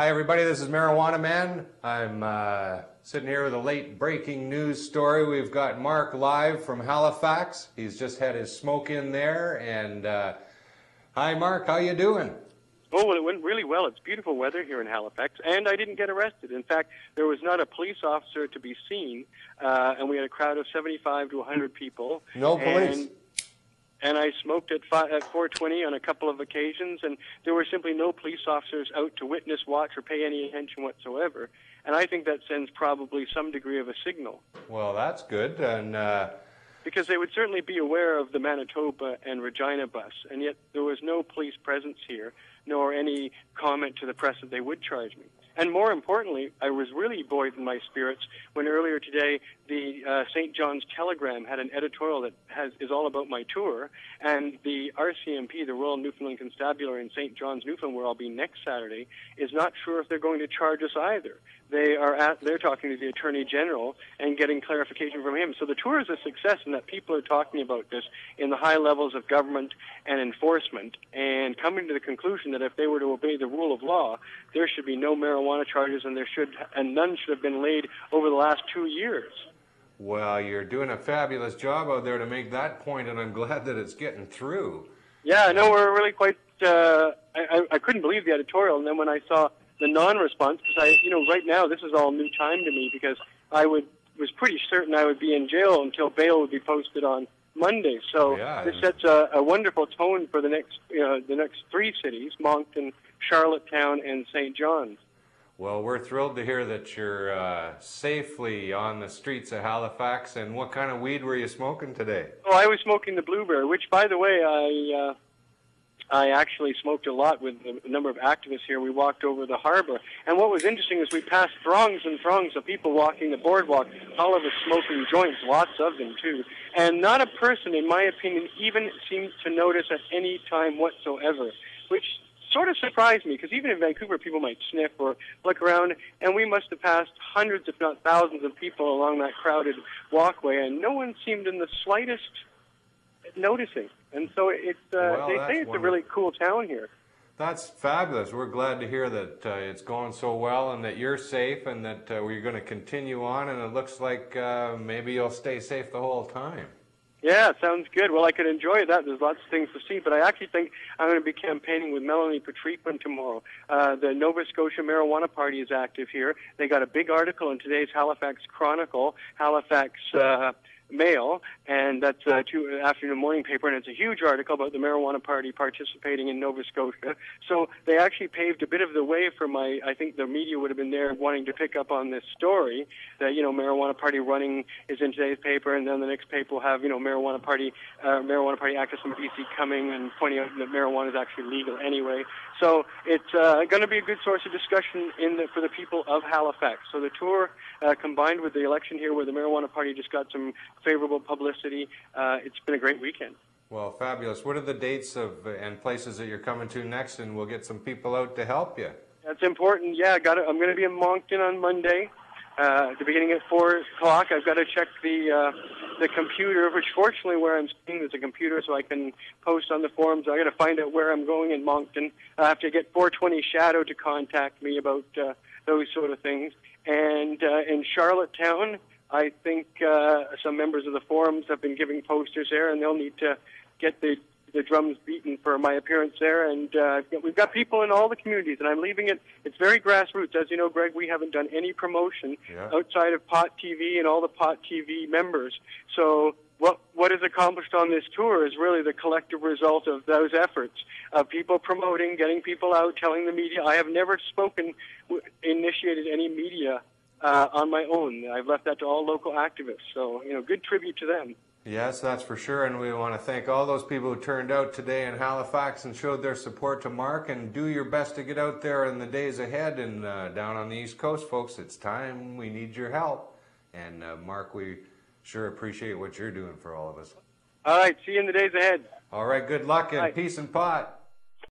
Hi everybody, this is Marijuana Man. I'm sitting here with a late breaking news story. We've got Marc live from Halifax. He's just had his smoke in there. And hi Marc, how you doing? Oh, well, it went really well. It's beautiful weather here in Halifax, and I didn't get arrested. In fact, there was not a police officer to be seen, and we had a crowd of 75 to 100 people. No police? And I smoked at 4:20 on a couple of occasions, and there were simply no police officers out to witness, watch, or pay any attention whatsoever. And I think that sends probably some degree of a signal. Well, that's good. And because they would certainly be aware of the Manitoba and Regina bus, and yet there was no police presence here, nor any comment to the press that they would charge me. And more importantly, I was really buoyed in my spirits when earlier today the St. John's Telegram had an editorial that is all about my tour, and the RCMP, the Royal Newfoundland Constabulary in St. John's, Newfoundland, where I'll be next Saturday, is not sure if they're going to charge us either. They're talking to the Attorney General and getting clarification from him. So the tour is a success in that people are talking about this in the high levels of government and enforcement and coming to the conclusion that if they were to obey the rule of law, there should be no marijuana charges and none should have been laid over the last 2 years. Well, you're doing a fabulous job out there to make that point, and I'm glad that it's getting through. Yeah, no, we're really quite, I couldn't believe the editorial, and then when I saw the non-response, because right now this is all new time to me because I was pretty certain I would be in jail until bail would be posted on Monday. So yeah, this sets a wonderful tone for the next 3 cities, MONCTON, Charlottetown, and St. John's. Well, we're thrilled to hear that you're safely on the streets of Halifax. And what kind of weed were you smoking today? Oh, I was smoking the blueberry, which, by the way, I actually smoked a lot with a number of activists here. We walked over the harbor. And what was interesting is we passed throngs and throngs of people walking the boardwalk, all of us smoking joints, lots of them too. And not a person, in my opinion, even seemed to notice at any time whatsoever, which sort of surprised me, because even in Vancouver, people might sniff or look around, and we must have passed hundreds, if not thousands, of people along that crowded walkway, and no one seemed in the slightest noticing. And so they say it's a really cool town here. That's fabulous. We're glad to hear that it's going so well and that you're safe and that we're going to continue on, and it looks like maybe you'll stay safe the whole time. Yeah, sounds good. Well, I could enjoy that. There's lots of things to see, but I actually think I'm going to be campaigning with Melanie Patriquin tomorrow. The Nova Scotia Marijuana Party is active here. They got a big article in today's Halifax Chronicle, Halifax Mail, and that's afternoon morning paper, and it's a huge article about the Marijuana Party participating in Nova Scotia. So they actually paved a bit of the way for I think the media would have been there wanting to pick up on this story, that, Marijuana Party running is in today's paper, and then the next paper will have, Marijuana Party activists from BC coming and pointing out that marijuana is actually legal anyway. So it's going to be a good source of discussion for the people of Halifax. So the tour, combined with the election here where the Marijuana Party just got some favorable publicity, it's been a great weekend. Well, fabulous. What are the dates and places that you're coming to next, and we'll get some people out to help you? That's important. Yeah, I'm going to be in Moncton on Monday, at the beginning at 4 o'clock. I've got to check the computer, which fortunately where I'm staying there's a computer so I can post on the forums. I got to find out where I'm going in Moncton. I have to get 420 Shadow to contact me about those sort of things. And in Charlottetown, I think some members of the forums have been giving posters there, and they'll need to get the drums beaten for my appearance there. And we've got people in all the communities, and I'm leaving it. It's very grassroots. As you know, Greg, we haven't done any promotion outside of Pot TV and all the Pot TV members. So what is accomplished on this tour is really the collective result of those efforts of people promoting, getting people out, telling the media. I have never initiated any media on my own. I've left that to all local activists. So, good tribute to them. Yes, that's for sure, and we want to thank all those people who turned out today in Halifax and showed their support to Marc, and do your best to get out there in the days ahead and down on the East Coast, folks. It's time. We need your help. And Marc, we sure appreciate what you're doing for all of us. All right, see you in the days ahead. All right, good luck and peace and pot.